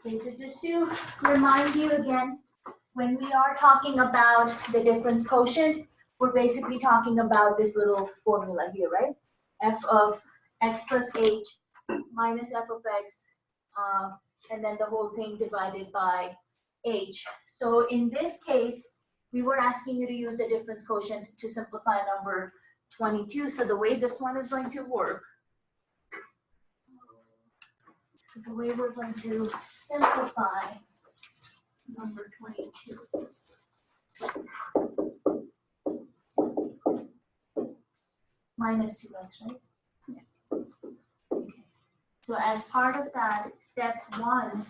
Okay, so just to remind you again, when we are talking about the difference quotient, we're basically talking about this little formula here, right? F of x plus h minus f of x, and then the whole thing divided by h. So in this case, we were asking you to use a difference quotient to simplify number 22. So the way this one is going to work, so the way we're going to simplify number 22. Minus 2x, right? Yes. Okay. So as part of that, step 1,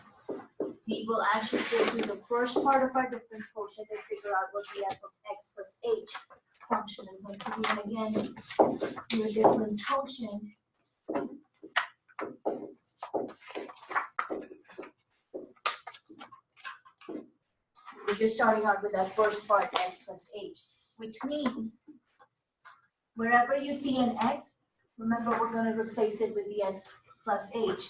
we will actually go through the first part of our difference quotient and figure out what the f of x plus h function is going to be. And again, your difference quotient we're just starting out with that first part, x plus h, which means wherever you see an x, remember we're going to replace it with the x plus h.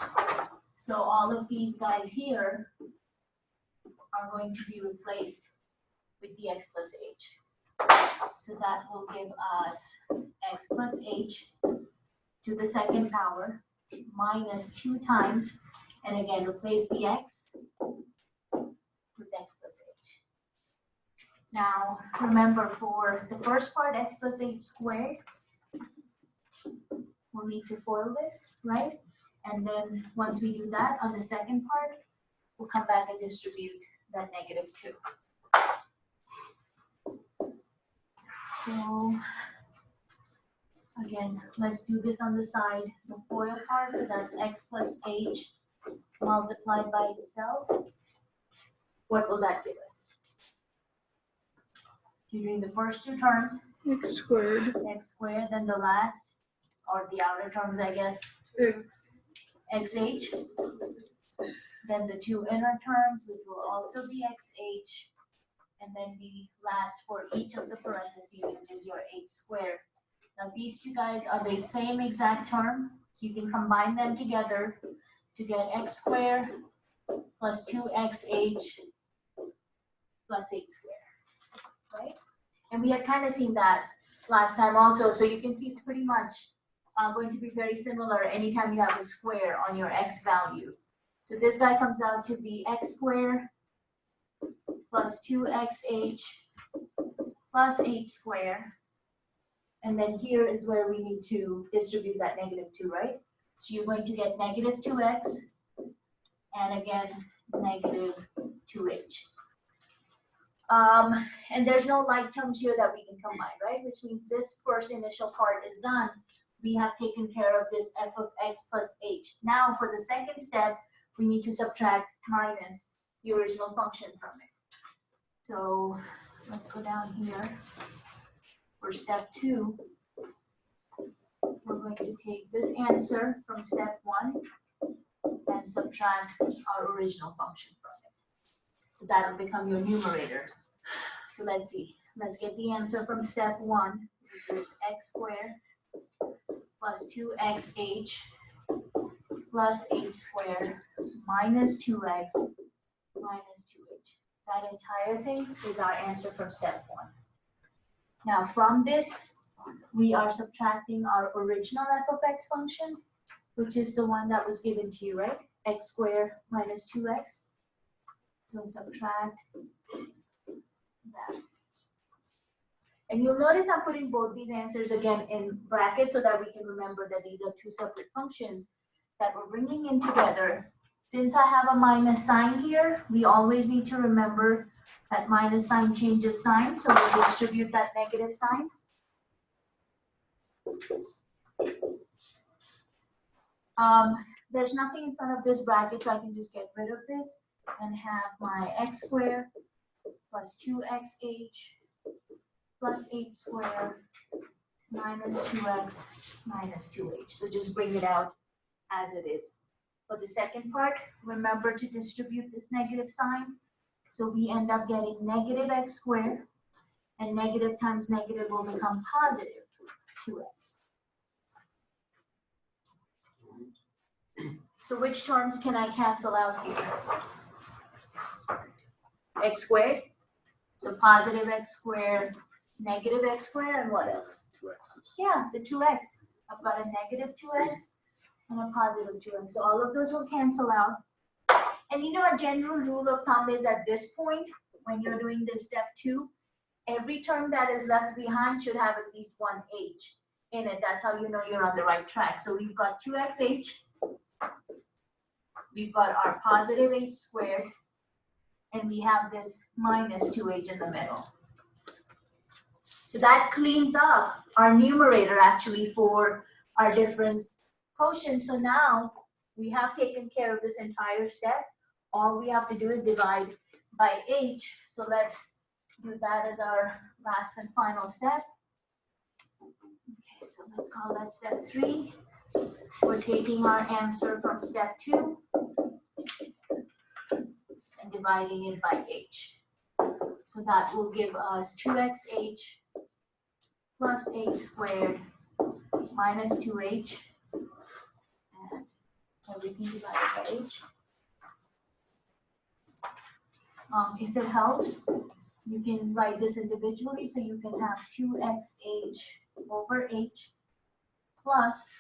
So all of these guys here are going to be replaced with the x plus h. So that will give us x plus h to the second power minus 2 times, and again replace the x with x plus h. Now remember, for the first part, x plus h squared, we'll need to FOIL this, right? And then once we do that, on the second part, we'll come back and distribute that negative 2. So again, let's do this on the side, the FOIL part, so that's x plus h multiplied by itself. What will that give us? If you're doing the first 2 terms, X squared. Then the last, or the outer terms, I guess, xh. Then the 2 inner terms, which will also be xh. And then the last for each of the parentheses, which is your h squared. Now these 2 guys are the same exact term, so you can combine them together to get x squared plus 2xh plus h squared, right? And we had kind of seen that last time also, so you can see it's pretty much going to be very similar anytime you have a square on your x value. So this guy comes out to be x squared plus 2xh plus h squared. And then here is where we need to distribute that negative 2, right? So you're going to get negative 2x and again negative 2h. And there's no like terms here that we can combine, right? Which means this first initial part is done. We have taken care of this f of x plus h. Now for the second step, we need to subtract minus the original function from it. So let's go down here. For step 2, we're going to take this answer from step 1 and subtract our original function from it. So that will become your numerator. So let's see. Let's get the answer from step 1, which is x squared plus 2xh plus h squared minus 2x minus 2h. That entire thing is our answer from step 1. Now from this, we are subtracting our original f of x function, which is the one that was given to you, right? X squared minus 2x. So subtract that. And you'll notice I'm putting both these answers again in brackets so that we can remember that these are 2 separate functions that we're bringing in together. Since I have a minus sign here, we always need to remember that minus sign changes sign, so we'll distribute that negative sign. There's nothing in front of this bracket, so I can just get rid of this and have my x squared plus 2xh plus h squared minus 2x minus 2h. So just bring it out as it is. For the second part, remember to distribute this negative sign. So we end up getting negative x squared, and negative times negative will become positive 2x. So which terms can I cancel out here? x squared. So positive x squared, negative x squared, and what else? 2x. Yeah, the 2x. I've got a negative 2x and a positive 2x. So all of those will cancel out. And you know, a general rule of thumb is at this point, when you're doing this step 2, every term that is left behind should have at least one h in it. That's how you know you're on the right track. So we've got 2xh. We've got our positive h squared. And we have this minus 2h in the middle. So that cleans up our numerator actually for our difference quotient. So now we have taken care of this entire step. All we have to do is divide by h. So let's do that as our last and final step. Okay, so let's call that step 3. We're taking our answer from step 2 and dividing it by h. So that will give us 2xh plus h squared minus 2h and everything divided by h. If it helps, you can write this individually, so you can have 2xh over h plus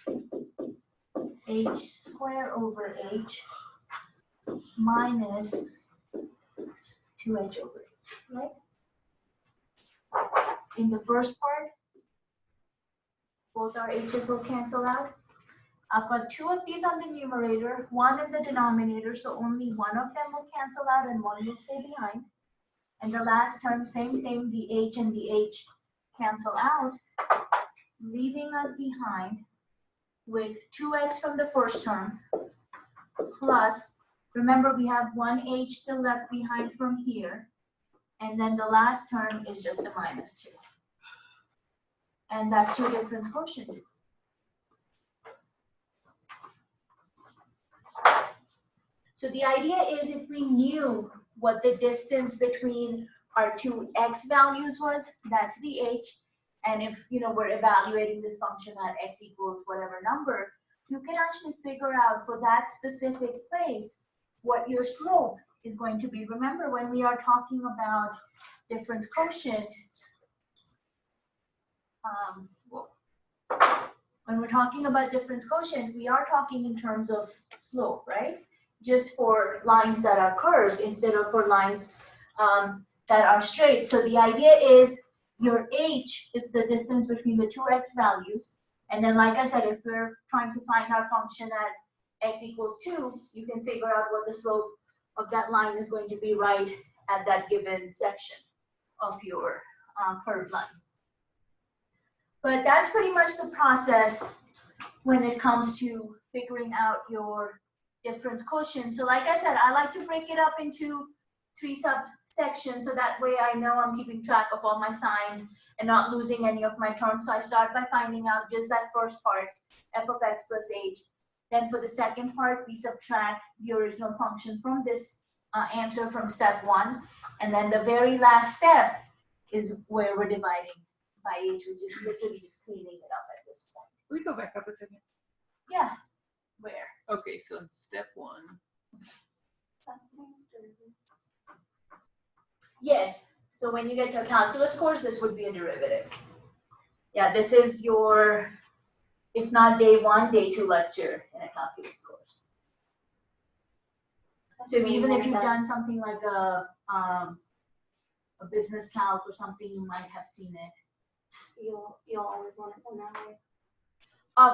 h squared over h minus 2h over h, right? In the first part, both our h's will cancel out. I've got 2 of these on the numerator, 1 in the denominator, so only one of them will cancel out and one will stay behind. And the last term, same thing, the h and the h cancel out, leaving us behind with 2x from the first term, plus, remember we have one h still left behind from here, and then the last term is just a minus 2. And that's your difference quotient. So the idea is, if we knew what the distance between our two x values was, that's the h, and if we're evaluating this function at x equals whatever number, you can actually figure out for that specific place what your slope is going to be. Remember, when we are talking about difference quotient, we are talking in terms of slope, right? Just for lines that are curved instead of for lines that are straight. So the idea is your h is the distance between the two x values. And then, like I said, if we're trying to find our function at x equals 2, you can figure out what the slope of that line is going to be right at that given section of your curved line. But that's pretty much the process when it comes to figuring out your difference quotient. So like I said, I like to break it up into 3 subsections, so that way I know I'm keeping track of all my signs and not losing any of my terms. So I start by finding out just that first part, f of x plus h. Then for the second part, we subtract the original function from this answer from step 1. And then the very last step is where we're dividing by h, which is literally just cleaning it up at this point. Can we go back up a second? Yeah. Where? Okay, so in step 1. Yes. So when you get to a calculus course, this would be a derivative. Yeah, this is your, if not day 1, day 2 lecture in a calculus course. So even if you've done something like a business calc or something, you might have seen it. You'll always want it done that way.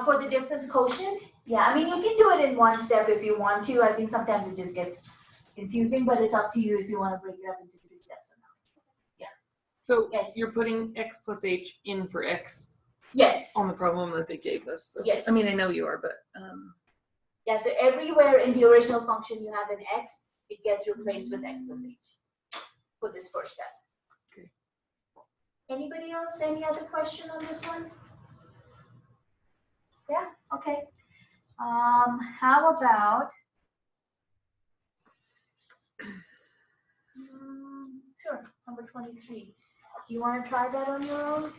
For the difference quotient, yeah, I mean, you can do it in one step if you want to. I think sometimes it just gets confusing, but it's up to you if you want to break it up into 3 steps or not. Yeah. So yes. You're putting x plus h in for x. Yes. On the problem that they gave us. Yes. I mean, I know you are, but. Yeah, so everywhere in the original function you have an x, it gets replaced with x plus h for this first step. Okay. Anybody else? Any other question on this one? Yeah, okay. How about, sure, number 23. Do you want to try that on your own?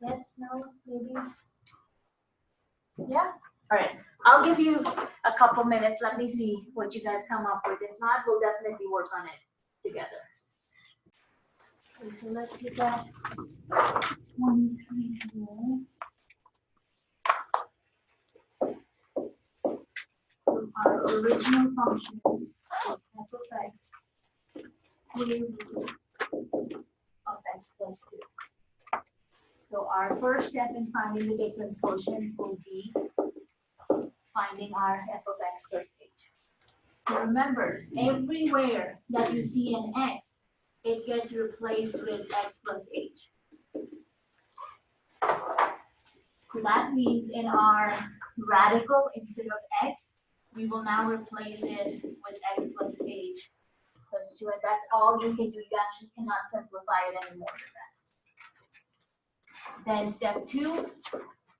Yes, no, maybe? Yeah? All right, I'll give you a couple minutes. Let me see what you guys come up with. If not, we'll definitely work on it together. Okay, so let's look at 23 here. So our original function is f of x square root of x plus 2. So our first step in finding the difference quotient will be finding our f of x plus h. So remember, everywhere that you see an x, it gets replaced with x plus h. So that means in our radical, instead of x, we will now replace it with x plus h plus 2, and that's all you can do. You actually cannot simplify it any more than that. Then step 2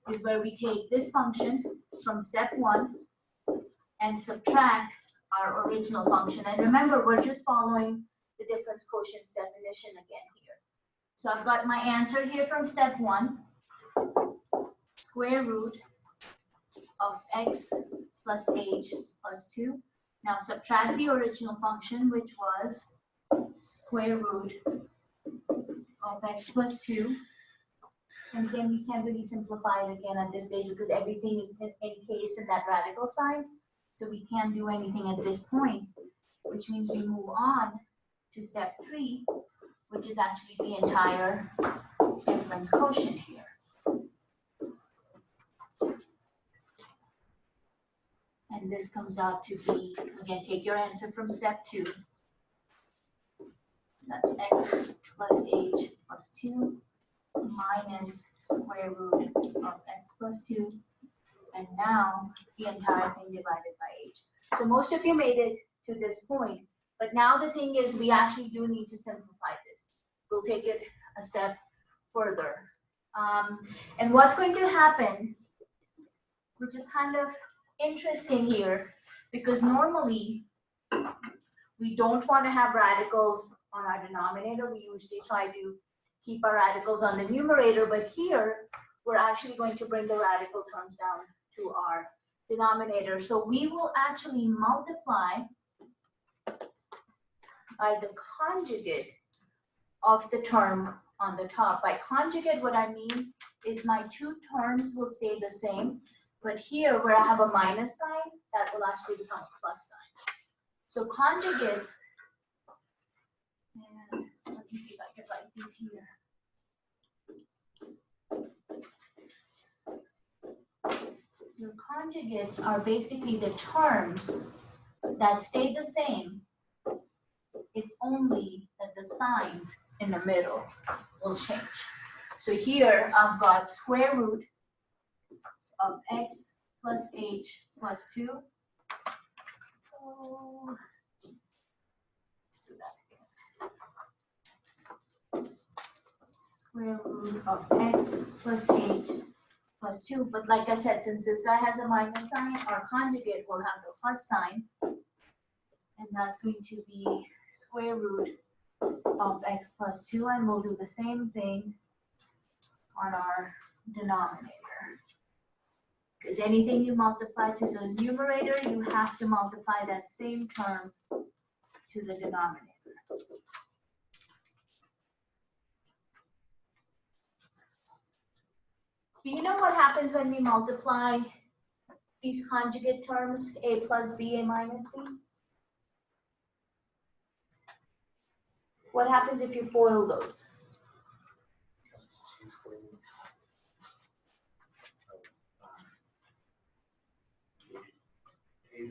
is where we take this function from step 1 and subtract our original function. And remember, we're just following the difference quotient's definition again here. So I've got my answer here from step 1, square root of x plus h plus 2. Now subtract the original function, which was square root of x plus 2. And again, we can't really simplify it again at this stage because everything is encased in that radical sign. So we can't do anything at this point, which means we move on to step 3, which is actually the entire difference quotient here. And this comes out to be, again, take your answer from step 2. That's x plus h plus 2 minus square root of x plus 2. And now the entire thing divided by h. So most of you made it to this point. But now the thing is, we actually do need to simplify this. We'll take it a step further. And what's going to happen, which is kind of interesting here, because normally we don't want to have radicals on our denominator. We usually try to keep our radicals on the numerator, but here we're actually going to bring the radical terms down to our denominator. So we will actually multiply by the conjugate of the term on the top. By conjugate, what I mean is my two terms will stay the same, but here where I have a minus sign, that will actually become a plus sign. So conjugates, and let me see if I can write these here. Your conjugates are basically the terms that stay the same. It's only that the signs in the middle will change. So here I've got square root of x plus h plus 2. Oh, let's do that again. Square root of x plus h plus 2. But like I said, since this guy has a minus sign, our conjugate will have the plus sign. And that's going to be square root of x plus 2. And we'll do the same thing on our denominator. Because anything you multiply to the numerator, you have to multiply that same term to the denominator. Do you know what happens when we multiply these conjugate terms, a plus b, a minus b? What happens if you FOIL those?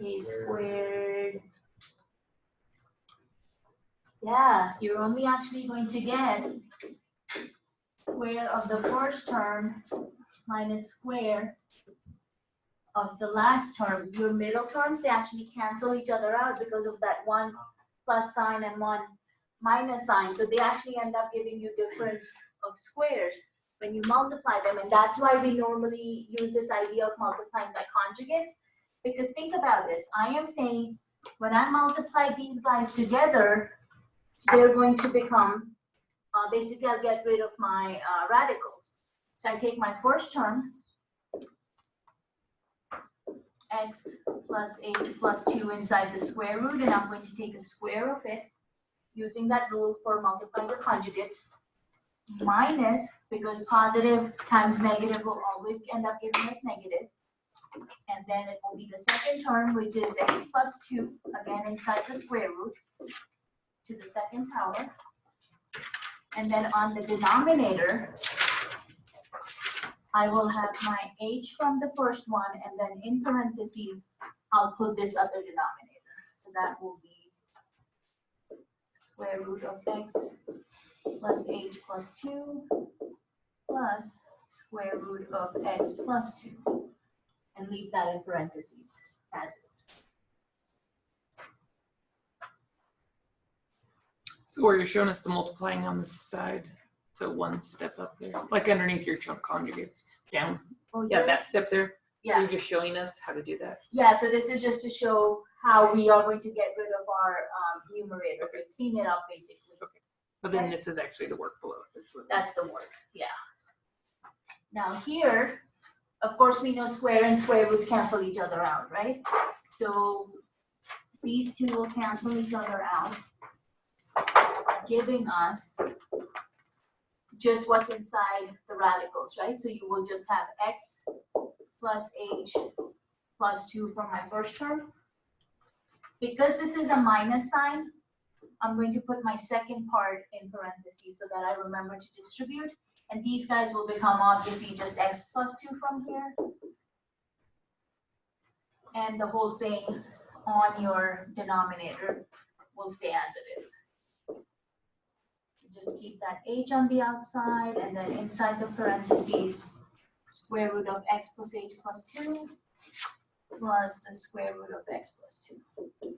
A squared. Yeah, you're only actually going to get square of the first term minus square of the last term. Your middle terms, they actually cancel each other out because of that one plus sign and one minus sign. So they actually end up giving you difference of squares when you multiply them. And that's why we normally use this idea of multiplying by conjugates. Because think about this. I am saying when I multiply these guys together, they're going to become, basically I'll get rid of my radicals. So I take my first term x plus h plus 2 inside the square root, and I'm going to take a square of it using that rule for multiplying the conjugates, minus, because positive times negative will always end up giving us negative, and then it will be the second term, which is x plus 2, again inside the square root, to the second power. And then on the denominator, I will have my h from the first one, and then in parentheses, I'll put this other denominator. So that will be square root of x plus h plus 2 plus square root of x plus 2. And leave that in parentheses as is. So where you're showing us the multiplying on this side, so one step up there, like underneath your chunk conjugates, down. Oh, Yeah, that step there. Yeah. You're just showing us how to do that. Yeah, so this is just to show how we are going to get rid of our numerator, Okay. clean it up basically. Okay. But then this is actually the work below it. That's the work, yeah. Now here, of course, we know square and square roots cancel each other out, right? So these two will cancel each other out, giving us just what's inside the radicals, right? So you will just have x plus h plus 2 from my first term. Because this is a minus sign, I'm going to put my second part in parentheses so that I remember to distribute. And these guys will become obviously just x plus 2 from here. And the whole thing on your denominator will stay as it is. Just keep that h on the outside, and then inside the parentheses, square root of x plus h plus 2 plus the square root of x plus 2.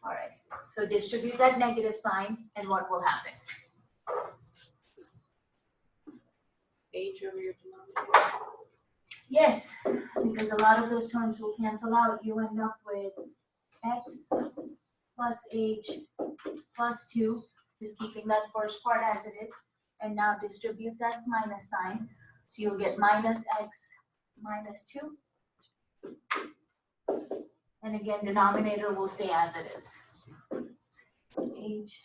All right, so distribute that negative sign, and what will happen? H over your denominator. Yes, because a lot of those terms will cancel out. You end up with x plus h plus 2, just keeping that first part as it is, and now distribute that minus sign. So you'll get minus x minus 2. And again, denominator will stay as it is. So h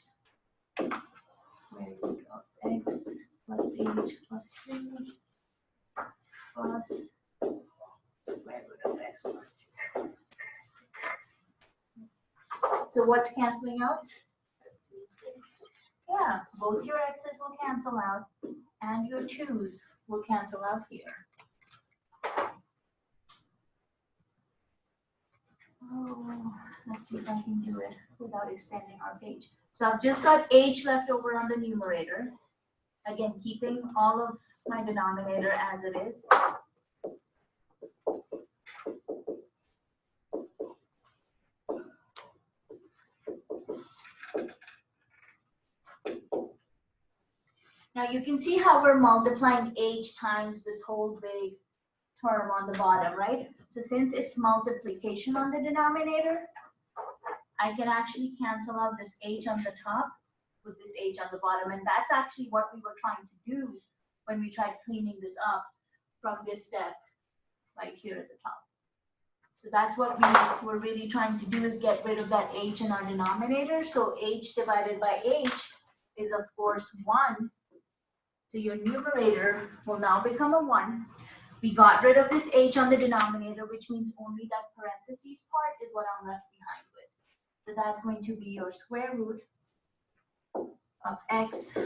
square root of x plus h plus 2 plus square root of x plus 2. So what's canceling out? Yeah, both your x's will cancel out, and your 2's will cancel out here. Oh, let's see if I can do it without expanding our page. So I've just got h left over on the numerator. Again, keeping all of my denominator as it is. Now you can see how we're multiplying h times this whole big term on the bottom, right? So since it's multiplication on the denominator, I can actually cancel out this h on the top with this h on the bottom, and that's actually what we were trying to do when we tried cleaning this up from this step right here at the top. So that's what we were really trying to do, is get rid of that h in our denominator. So h divided by h is of course 1. So your numerator will now become a 1. We got rid of this h on the denominator, which means only that parentheses part is what I'm left behind with. So that's going to be your square root of x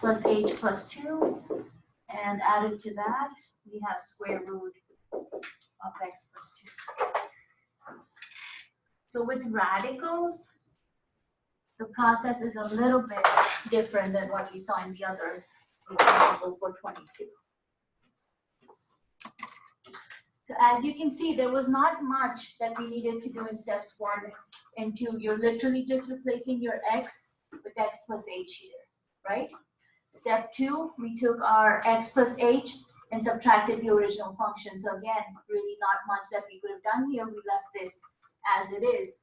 plus h plus 2. And added to that, we have square root of x plus 2. So with radicals, the process is a little bit different than what you saw in the other example for 22. So as you can see, there was not much that we needed to do in steps 1 and 2. You're literally just replacing your x with x plus h here, right? Step 2, we took our x plus h and subtracted the original function. So again, really not much that we could have done here. We left this as it is.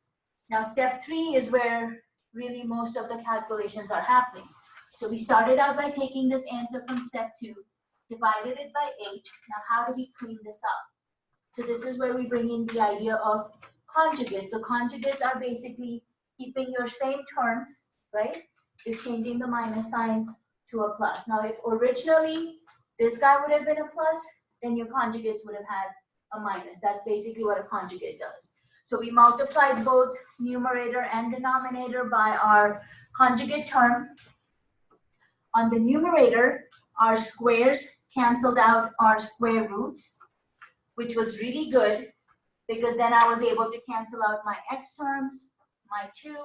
Now step 3 is where really most of the calculations are happening. So we started out by taking this answer from step 2, divided it by h. Now how do we clean this up? So this is where we bring in the idea of conjugates. So conjugates are basically keeping your same terms, right? Just changing the minus sign to a plus. Now if originally this guy would have been a plus, then your conjugates would have had a minus. That's basically what a conjugate does. So we multiplied both numerator and denominator by our conjugate term. On the numerator, our squares canceled out our square roots, which was really good because then I was able to cancel out my x terms, my 2,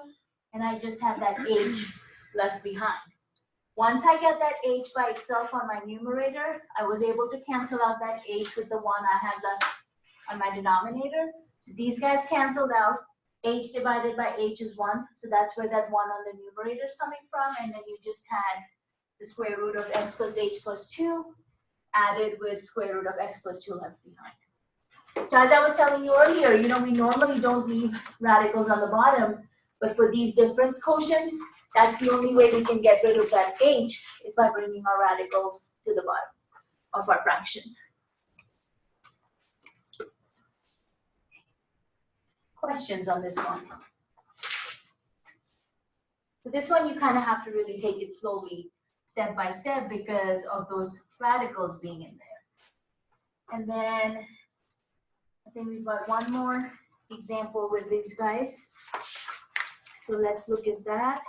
and I just have that h left behind. Once I get that h by itself on my numerator, I was able to cancel out that h with the 1 I had left on my denominator. So these guys canceled out. H divided by h is 1. So that's where that 1 on the numerator is coming from. And then you just had the square root of x plus h plus 2 added with square root of x plus 2 left behind. So as I was telling you earlier, we normally don't leave radicals on the bottom, but for these difference quotients, that's the only way we can get rid of that h is by bringing our radical to the bottom of our fraction. Questions on this one? So this one you kind of have to really take it slowly, step by step, because of those radicals being in there. And then I think we've got one more example with these guys. So let's look at that,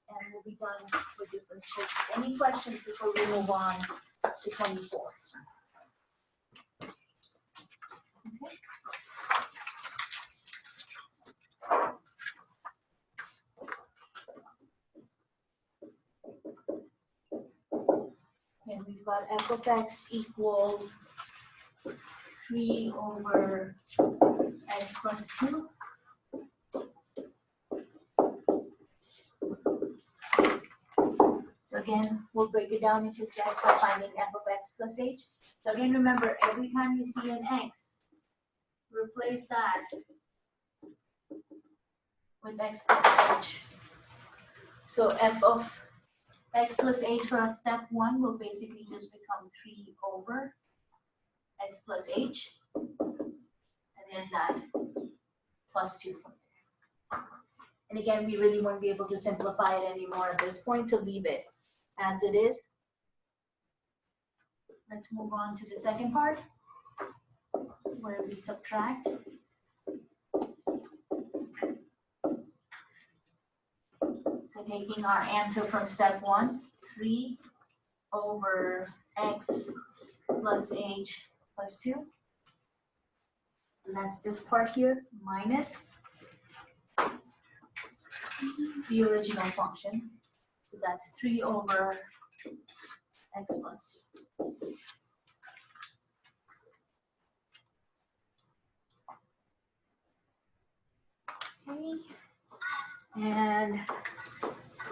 and we'll be done with different quotes. Any questions before we move on to 24? Okay. And we've got f of x equals 3 over x plus 2. So again, we'll break it down into steps by finding f of x plus h. So again, remember, every time you see an x, replace that with x plus h. So f of x plus h for our step 1 will basically just become 3 over x plus h, and then that plus 2 from there. And again, we really won't be able to simplify it anymore at this point, so leave it as it is. Let's move on to the second part, where we subtract. So taking our answer from step 1, 3 over x plus h plus 2. So that's this part here, minus the original function. So that's 3 over x plus 2. Okay. And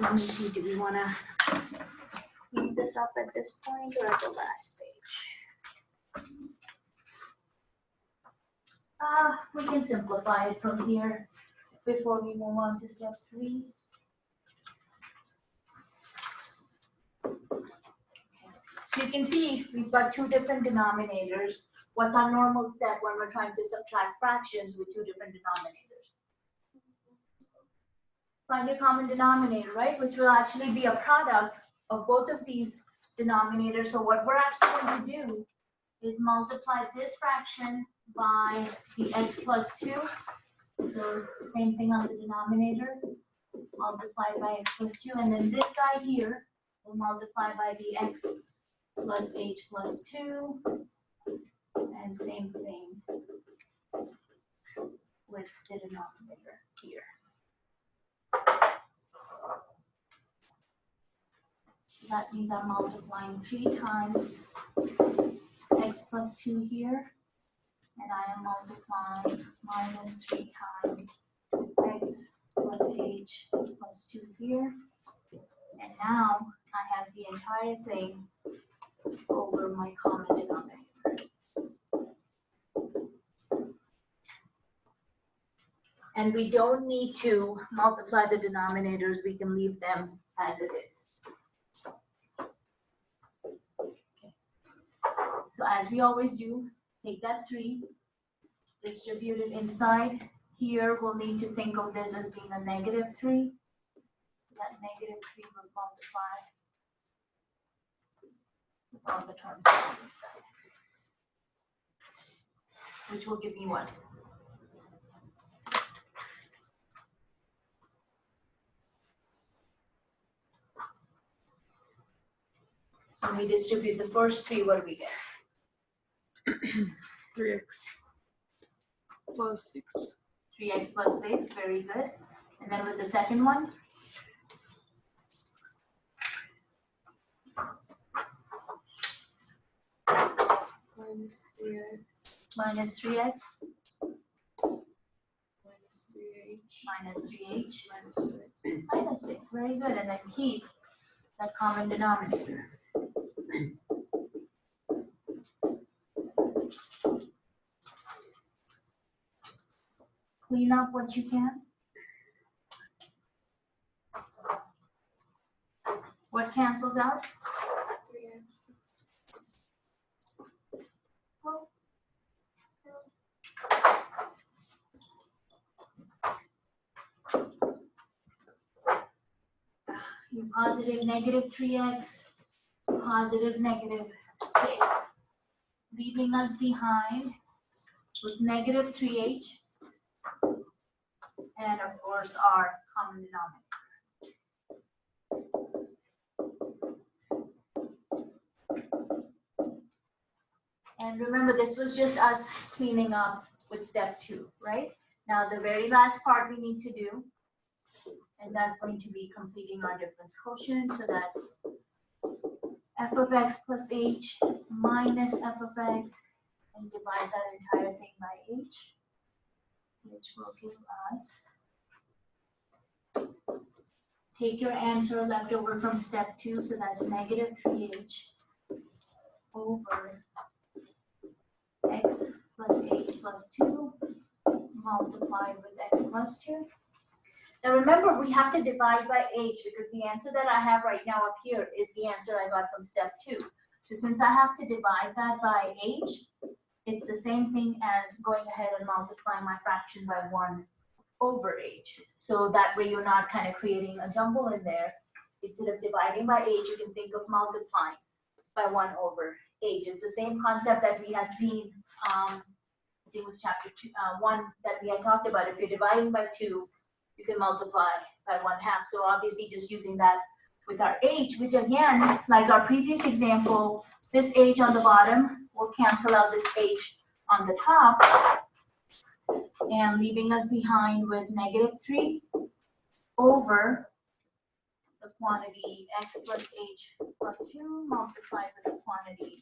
let me see, do we want to clean this up at this point or at the last page? We can simplify it from here before we move on to step 3. So you can see we've got 2 different denominators. What's our normal step when we're trying to subtract fractions with 2 different denominators? Find a common denominator, right? Which will actually be a product of both of these denominators. So what we're actually going to do is multiply this fraction by the x plus 2. So same thing on the denominator, multiplied by x plus 2. And then this guy here will multiply by the x plus h plus 2. And same thing with the denominator here. So that means I'm multiplying 3 times x plus 2 here, and I am multiplying minus 3 times x plus h plus 2 here. And now I have the entire thing over my common denominator. And we don't need to multiply the denominators, we can leave them as it is. Okay. So as we always do, take that 3, distribute it inside. Here we'll need to think of this as being a -3. That -3 will multiply with all the terms inside, which will give me what? When we distribute the first 3, what do we get? 3x plus 6. 3x plus 6, very good. And then with the second one? Minus 3x. Minus 3x, Minus 3h. minus 3h, Minus 6. minus 6, very good. And then keep that common denominator. Clean up what you can. What cancels out? 3x. Well, you positive -3x, positive -6, leaving us behind with -3h, and of course our common denominator. And remember, this was just us cleaning up with step 2, right? Now the very last part we need to do, and that's going to be completing our difference quotient. So that's f of x plus h minus f of x, and divide that entire thing by h, which will give us, take your answer left over from step 2, so that's -3h over x plus h plus 2 multiplied with x plus 2. Now remember, we have to divide by h because the answer that I have right now up here is the answer I got from step 2. So since I have to divide that by h, it's the same thing as going ahead and multiplying my fraction by 1 over h. So that way you're not kind of creating a jumble in there. Instead of dividing by h, you can think of multiplying by 1 over h. It's the same concept that we had seen, I think it was chapter 1 that we had talked about. If you're dividing by 2, you can multiply by 1/2. So obviously just using that with our h, which again, like our previous example, this h on the bottom will cancel out this h on the top, and leaving us behind with -3 over the quantity x plus h plus 2 multiplied with the quantity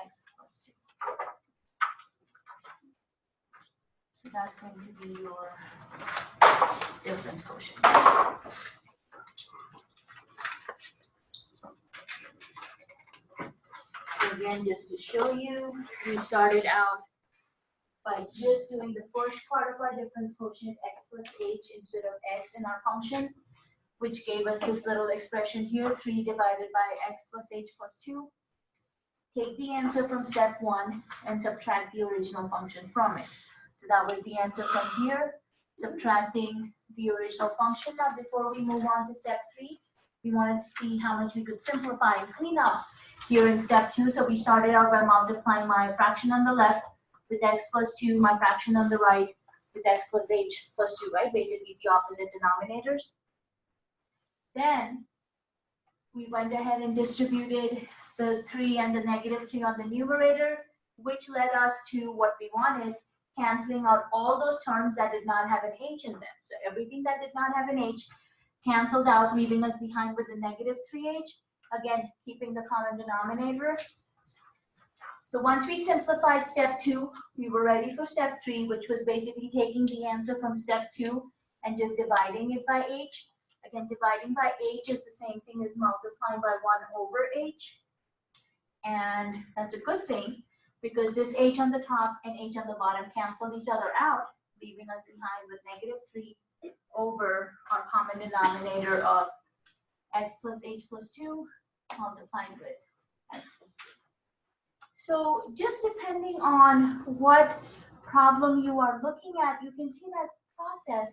x plus 2. So that's going to be your difference quotient. So again, just to show you, we started out by just doing the first part of our difference quotient, x plus h, instead of x in our function, which gave us this little expression here, 3 divided by x plus h plus 2. Take the answer from step 1 and subtract the original function from it. So that was the answer from here, subtracting the original function. Now before we move on to step 3, we wanted to see how much we could simplify and clean up here in step 2. So we started out by multiplying my fraction on the left with x plus 2, my fraction on the right with x plus h plus 2, right? Basically the opposite denominators. Then we went ahead and distributed the 3 and the -3 on the numerator, which led us to what we wanted, canceling out all those terms that did not have an h in them. So everything that did not have an h canceled out, leaving us behind with the -3h, again, keeping the common denominator. So once we simplified step 2, we were ready for step 3, which was basically taking the answer from step 2 and just dividing it by h. Again, dividing by h is the same thing as multiplying by 1 over h. And that's a good thing, because this h on the top and h on the bottom canceled each other out, leaving us behind with -3 over our common denominator of x plus h plus 2 multiplied with x plus 2. So just depending on what problem you are looking at, you can see that process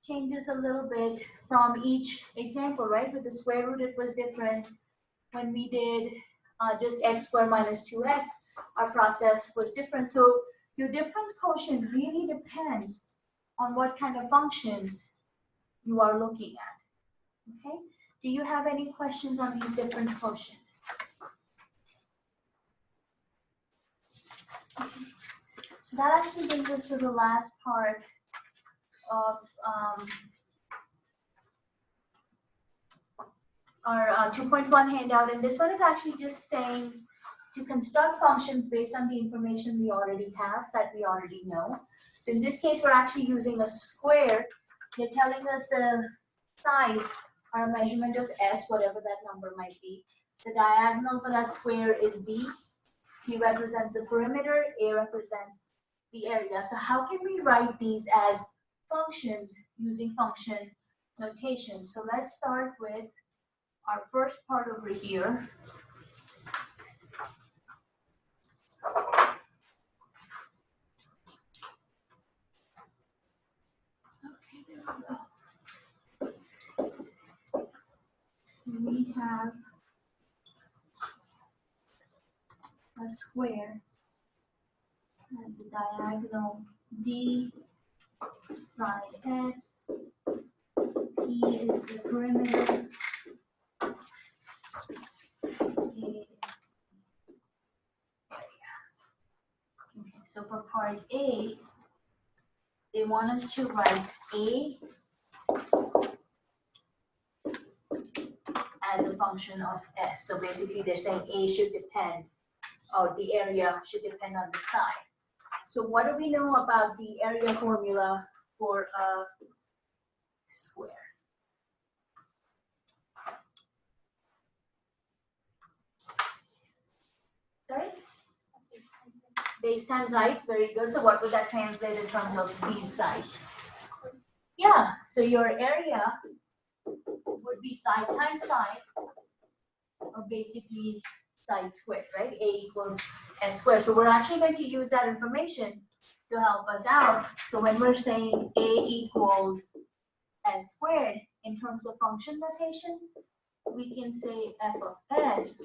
changes a little bit from each example, right? With the square root, it was different. When we did just x squared minus 2x, our process was different. So your difference quotient really depends on what kind of functions you are looking at, okay? Do you have any questions on these difference quotient? So that actually brings us to the last part of our 2.1 handout, and this one is actually just saying to construct functions based on the information we already have, that we already know. So in this case, we're actually using a square. They're telling us the sides are a measurement of s, whatever that number might be. The diagonal for that square is d. P represents the perimeter, A represents the area. So how can we write these as functions using function notation? So let's start with our first part over here. Okay, there we go. So we have a square has a diagonal D side S. P is the perimeter. A is the area. Okay, so for part A, they want us to write A as a function of S. So basically they're saying A should depend, or the area should depend on the side. So what do we know about the area formula for a square? Sorry? Base times height, very good. So what would that translate in terms of these sides? Yeah, so your area would be side times side, or basically side squared, right? A equals S squared. So we're actually going to use that information to help us out. So when we're saying A equals S squared in terms of function notation, we can say f of S.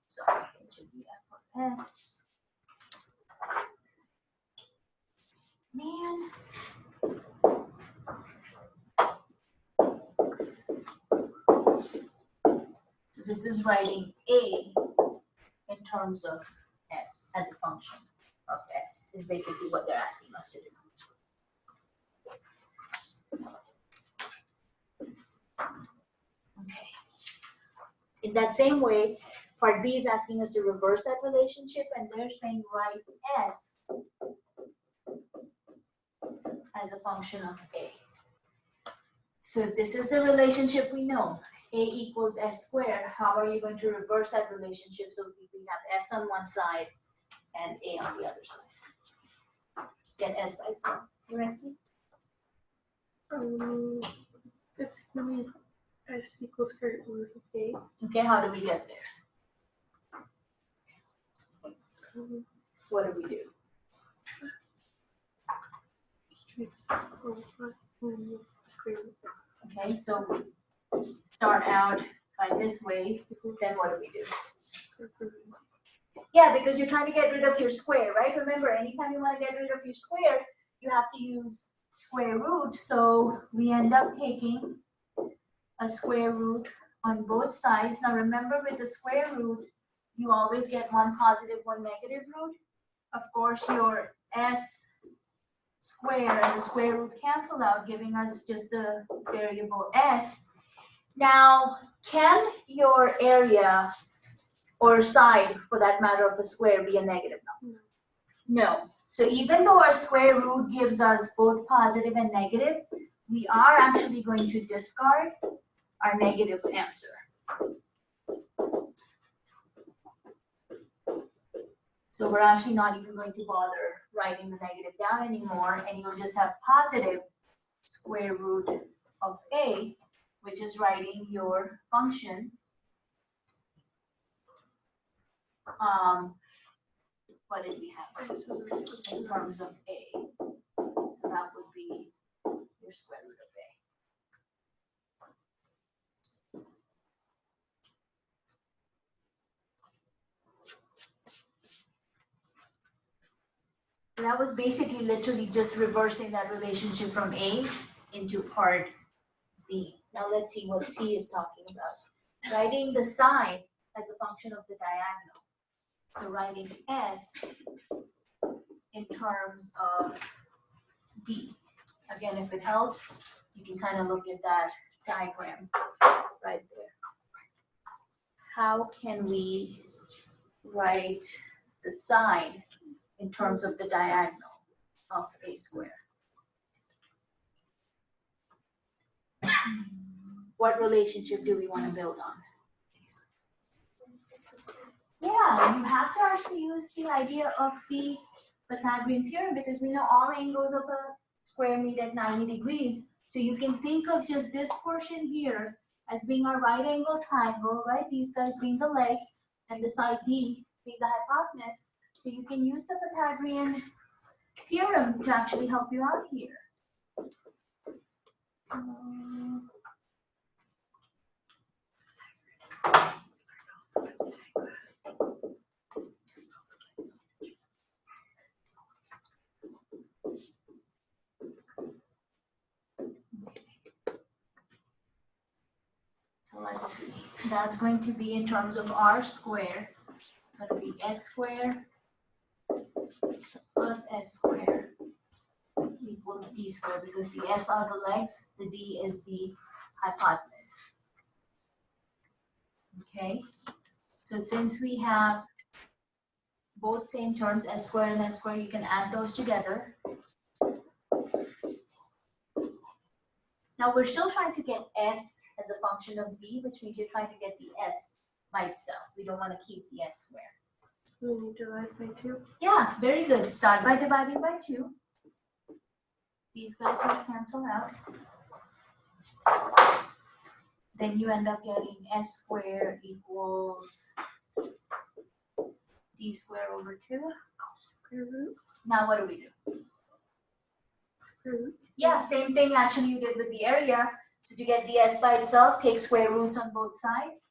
Sorry, it should be f of S. Man. So this is writing A in terms of S as a function of S, is basically what they're asking us to do. Okay. In that same way, part B is asking us to reverse that relationship, and they're saying write S as a function of A. So if this is the relationship we know, A equals S squared, how are you going to reverse that relationship so we have S on one side and A on the other side? Get S by itself. You ready? If I mean S equals square root of A. Okay, how do we get there? What do we do? It's square root. Okay, so we start out by this way, then what do we do? Yeah, because you're trying to get rid of your square, right? Remember, anytime you want to get rid of your square, you have to use square root. So we end up taking a square root on both sides. Now remember, with the square root, you always get one positive, one negative root. Of course, your S square and the square root cancel out, giving us just the variable S. Now, can your area or side, for that matter, of a square be a negative number? No. So even though our square root gives us both positive and negative, we are actually going to discard our negative answer. So we're actually not even going to bother writing the negative down anymore, and you'll just have positive square root of a, which is writing your function. What did we have in terms of a? So that would be your square root of a. So that was basically literally just reversing that relationship from A into part B. Now let's see what C is talking about. Writing the sign as a function of the diagonal. So writing S in terms of D. Again, if it helps, you can kind of look at that diagram right there. How can we write the sign in terms of the diagonal of a square? What relationship do we want to build on? Yeah, you have to actually use the idea of the Pythagorean theorem, because we know all angles of a square meet at 90 degrees. So you can think of just this portion here as being our right angle triangle, right? These guys being the legs, and the side D being the hypotenuse. So you can use the Pythagorean theorem to actually help you out here. So let's see. That's going to be in terms of r squared. Going to be s squared plus s squared equals d squared, because the s are the legs, the d is the hypotenuse. Okay, so since we have both same terms, s squared and s squared, you can add those together. Now we're still trying to get s as a function of d, which means you're trying to get the s by itself. We don't want to keep the s squared. We need to divide by 2. Yeah, very good. Start by dividing by 2. These guys will cancel out. Then you end up getting s squared equals d squared over 2. Square root. Now what do we do? Square root. Yeah, same thing actually you did with the area. So to get the s by itself, take square roots on both sides.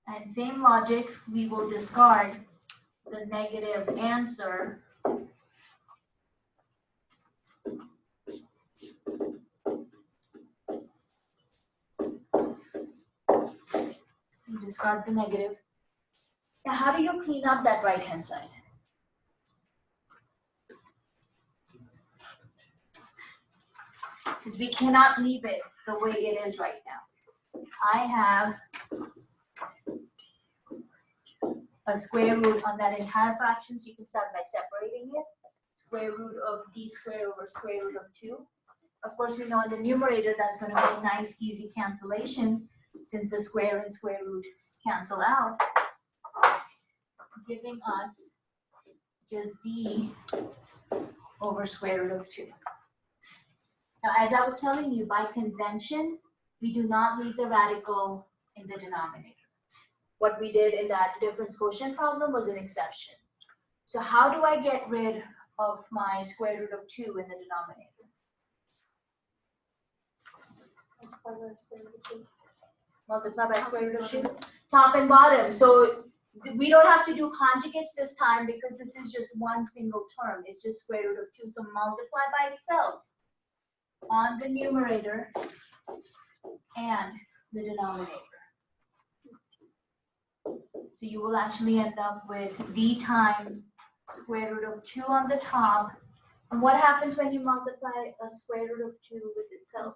And same logic, we will discard the negative answer you discard the negative. Now, how do you clean up that right-hand side? Because we cannot leave it the way it is right now. I have a square root on that entire fraction, so you can start by separating it. Square root of d squared over square root of 2. Of course, we know in the numerator that's going to be a nice, easy cancellation, since the square and square root cancel out, giving us just d over square root of 2. Now, as I was telling you, by convention, we do not leave the radical in the denominator. What we did in that difference quotient problem was an exception. So how do I get rid of my square root of 2 in the denominator? Multiply by square root of 2, top and bottom. So we don't have to do conjugates this time, because this is just one single term. It's just square root of 2. So multiply by itself on the numerator and the denominator. So you will actually end up with d times square root of 2 on the top. And what happens when you multiply a square root of 2 with itself?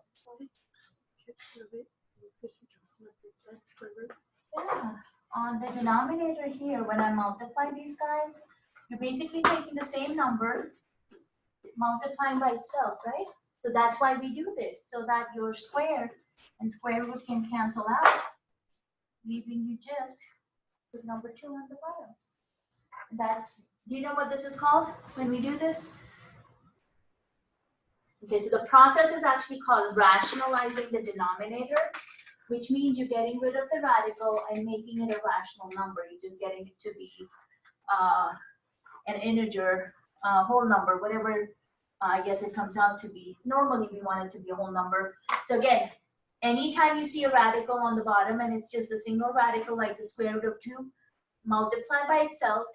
Yeah, on the denominator here, when I multiply these guys, You're basically taking the same number, multiplying by itself, right? So that's why we do this, so that your square and square root can cancel out, leaving you just with number 2 on the bottom. Do you know what this is called when we do this? Okay, so the process is actually called rationalizing the denominator, which means you're getting rid of the radical and making it a rational number. You're just getting it to be an integer, whole number, whatever I guess it comes out to be. Normally we want it to be a whole number. So again, anytime you see a radical on the bottom and it's just a single radical like the square root of 2, multiply by itself.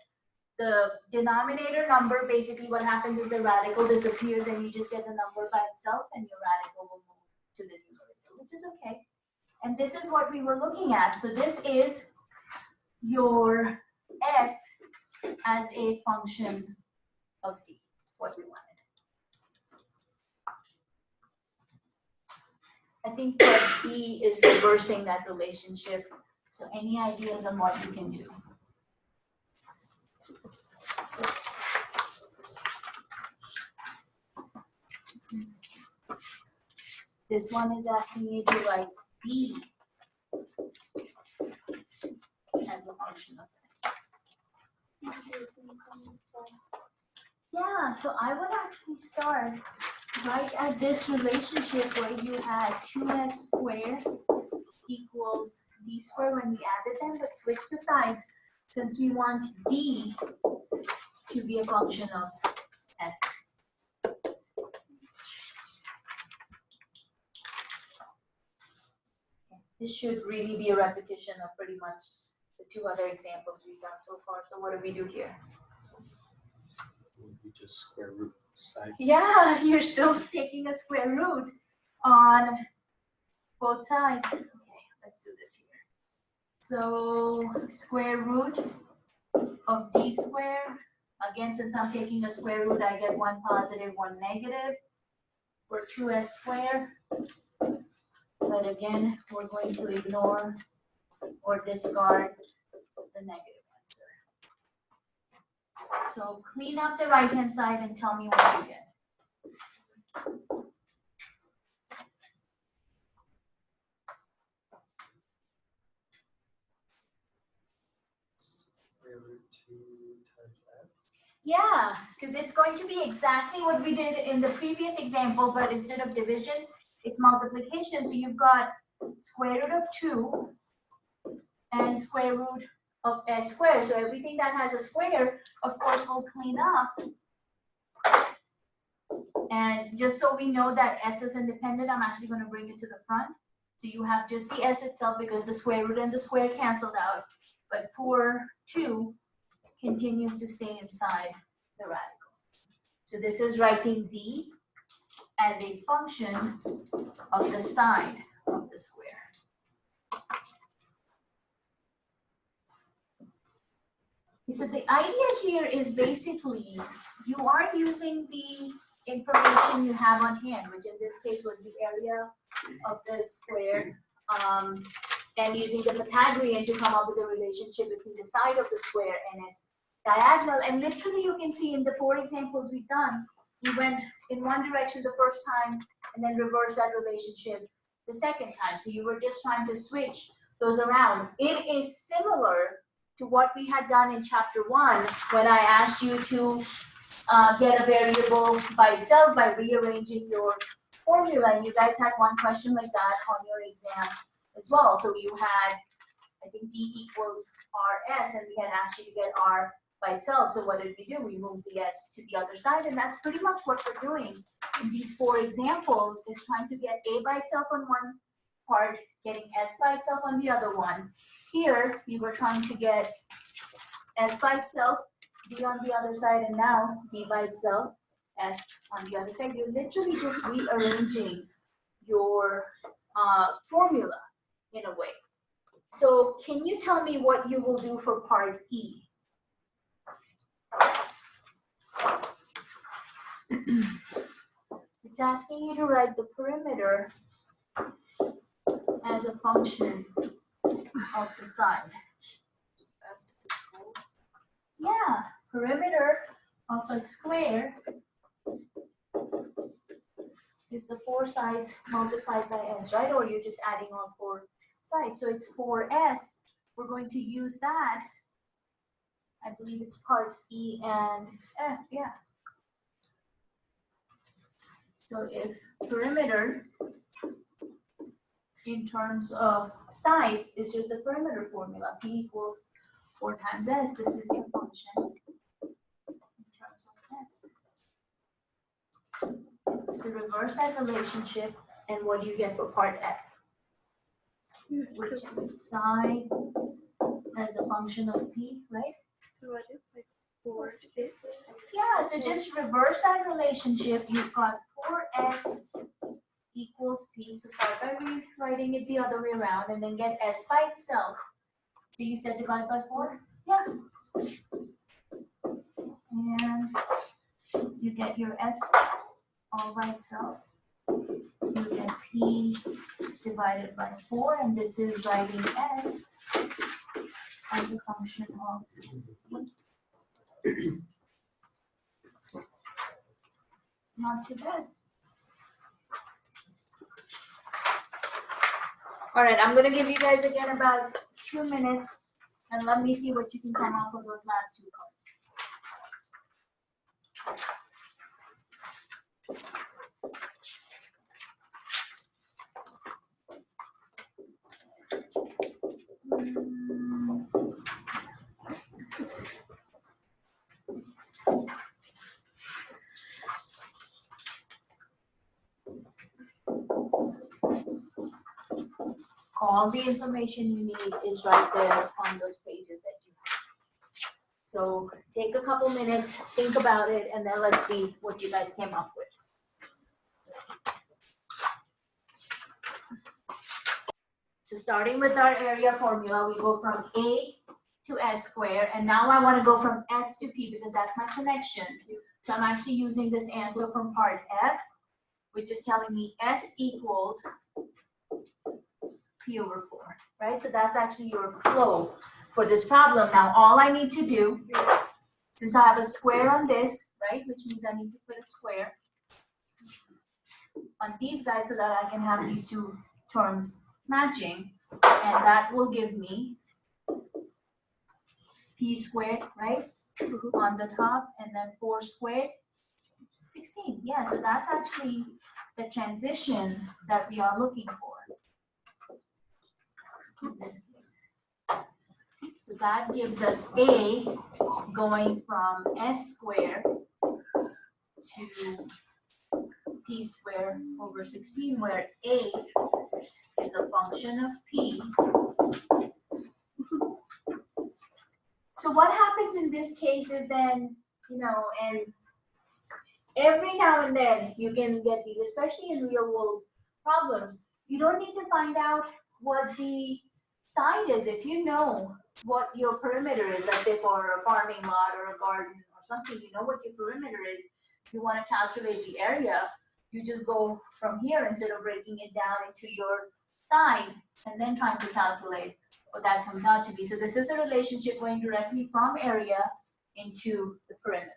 The denominator number, basically what happens is the radical disappears and you just get the number by itself and your radical will move to the numerator, which is okay. And this is what we were looking at. So this is your s as a function of d, what we wanted. I think that b is reversing that relationship. So any ideas on what you can do? This one is asking you to write b as a function of x. Yeah, so I would actually start right at this relationship where you had 2s squared equals d squared when we added them, but switch the sides since we want d to be a function of s. This should really be a repetition of pretty much the 2 other examples we've done so far. So what do we do here? We just square root sides. Yeah, you're still taking a square root on both sides. Okay, let's do this here. So square root of d squared. Again, since I'm taking a square root, I get 1 positive, 1 negative. For 2s squared. But again, we're going to ignore or discard the negative answer. So clean up the right-hand side and tell me what you get. Square root 2 times s. Yeah, because it's going to be exactly what we did in the previous example, but instead of division, it's multiplication. So you've got square root of 2 and square root of s squared. So everything that has a square, of course, we'll clean up. And just so we know that s is independent, I'm actually going to bring it to the front. So you have just the s itself because the square root and the square canceled out. But poor 2 continues to stay inside the radical. So this is writing d as a function of the side of the square. So the idea here is basically you are using the information you have on hand, which in this case was the area of the square, and using the Pythagorean to come up with a relationship between the side of the square and its diagonal. And literally you can see in the 4 examples we've done, we went in one direction the first time and then reversed that relationship the second time. So you were just trying to switch those around. It is similar to what we had done in chapter 1 when I asked you to get a variable by itself by rearranging your formula. And you guys had one question like that on your exam as well. So you had, I think, d equals rs, and we had asked you to get r by itself. So what did we do? We moved the s to the other side, and that's pretty much what we're doing in these 4 examples, is trying to get a by itself on one part, getting s by itself on the other one. Here, we were trying to get s by itself, d on the other side, and now d by itself, s on the other side. You're literally just rearranging your formula in a way. So can you tell me what you will do for part E? It's asking you to write the perimeter as a function of the side. Yeah, perimeter of a square is the 4 sides multiplied by s, right? Or you're just adding on 4 sides. So it's 4s. We're going to use that. I believe it's parts E and F, yeah. So if perimeter in terms of sides is just the perimeter formula, P equals 4 times S, this is your function in terms of S. So reverse that relationship, and what do you get for part F? Which is side as a function of P, right? Divided by 4 to get. Yeah, so just reverse that relationship. You've got 4s equals P. So start by rewriting it the other way around and then get S by itself. So you said divide by 4? Yeah. And you get your S all by itself. You get P divided by 4, and this is writing S as a function of P. Not too bad. All right, I'm gonna give you guys again about 2 minutes, and let me see what you can come up with those last 2 cards. All the information you need is right there on those pages that you have. So take a couple minutes, think about it, and then let's see what you guys came up with. So starting with our area formula, we go from A to S squared, and now I want to go from S to P because that's my connection. So I'm actually using this answer from part F, which is telling me S equals P over 4, right? So that's actually your flow for this problem. Now all I need to do, since I have a square on this, right, which means I need to put a square on these guys so that I can have these 2 terms matching, and that will give me P squared, right, on the top, and then 4 squared, 16. Yeah, so that's actually the transition that we are looking for in this case. So that gives us A going from S squared to P squared over 16, where A is a function of P. So what happens in this case is then, and every now and then you can get these, especially in real world problems. You don't need to find out what the side is. If you know what your perimeter is, let's say for a farming lot or a garden or something, you know what your perimeter is. If you want to calculate the area, you just go from here instead of breaking it down into your side and then trying to calculate what that comes out to be. So this is a relationship going directly from area into the perimeter,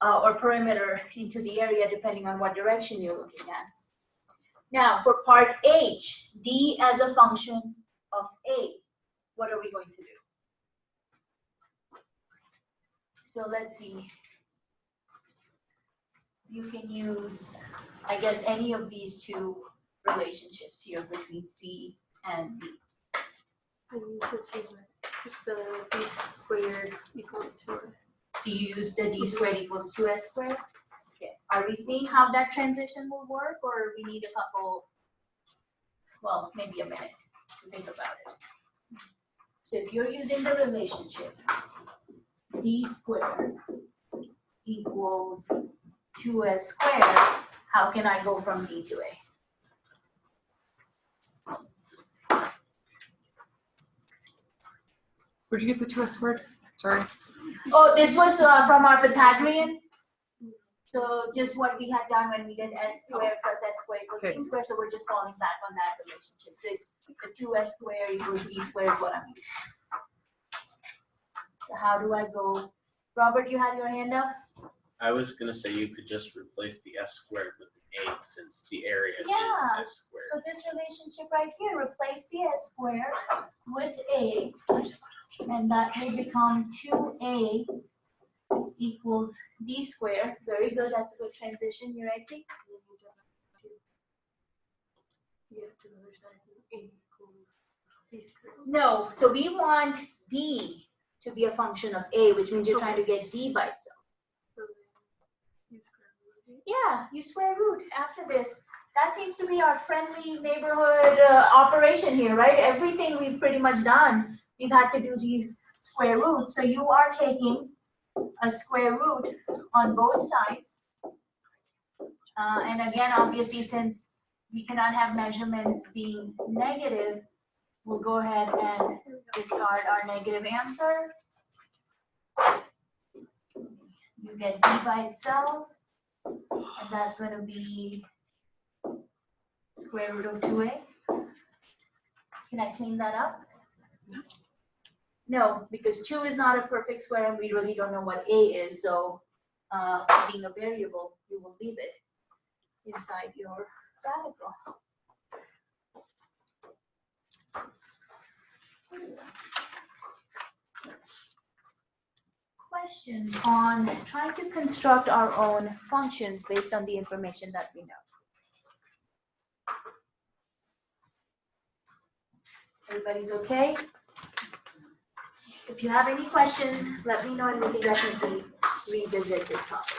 or perimeter into the area, depending on what direction you're looking at. Now for part H, D as a function of A, what are we going to do? So let's see. You can use, I guess, any of these 2 relationships here between C and D. I use the B squared equals 2. So you use the D squared equals 2S squared. Okay. Are we seeing how that transition will work, or we need a couple, well, maybe a minute to think about it? So if you're using the relationship D squared equals 2S squared, how can I go from D to A? Where'd you get the 2s squared? Sorry. Oh, this was from our Pythagorean. So just what we had done when we did S squared plus S squared equals Okay. D squared. So we're just falling back on that relationship. So it's the 2S squared equals D squared is what I'm using. So how do I go Robert, you had your hand up? I was gonna say you could just replace the s squared with an 8 since the area Yeah. is s squared. So this relationship right here, replace the s squared with a, and that will become 2a equals d squared. Very good, that's a good transition. You right, see? You have to the other side. A equals b squared. No, so we want d to be a function of a, which means you're trying to get d by itself. So then you square root it. Yeah, you square root after this. That seems to be our friendly neighborhood operation here, right? Everything we've pretty much done, we've had to do these square roots. So you are taking a square root on both sides. And again, obviously, since we cannot have measurements being negative, we'll go ahead and discard our negative answer. You get d by itself, and that's going to be square root of 2a. Can I clean that up? No, because 2 is not a perfect square and we really don't know what a is, so being a variable, you will leave it inside your radical. Questions on trying to construct our own functions based on the information that we know? Everybody's okay? If you have any questions, let me know and we can definitely revisit this topic.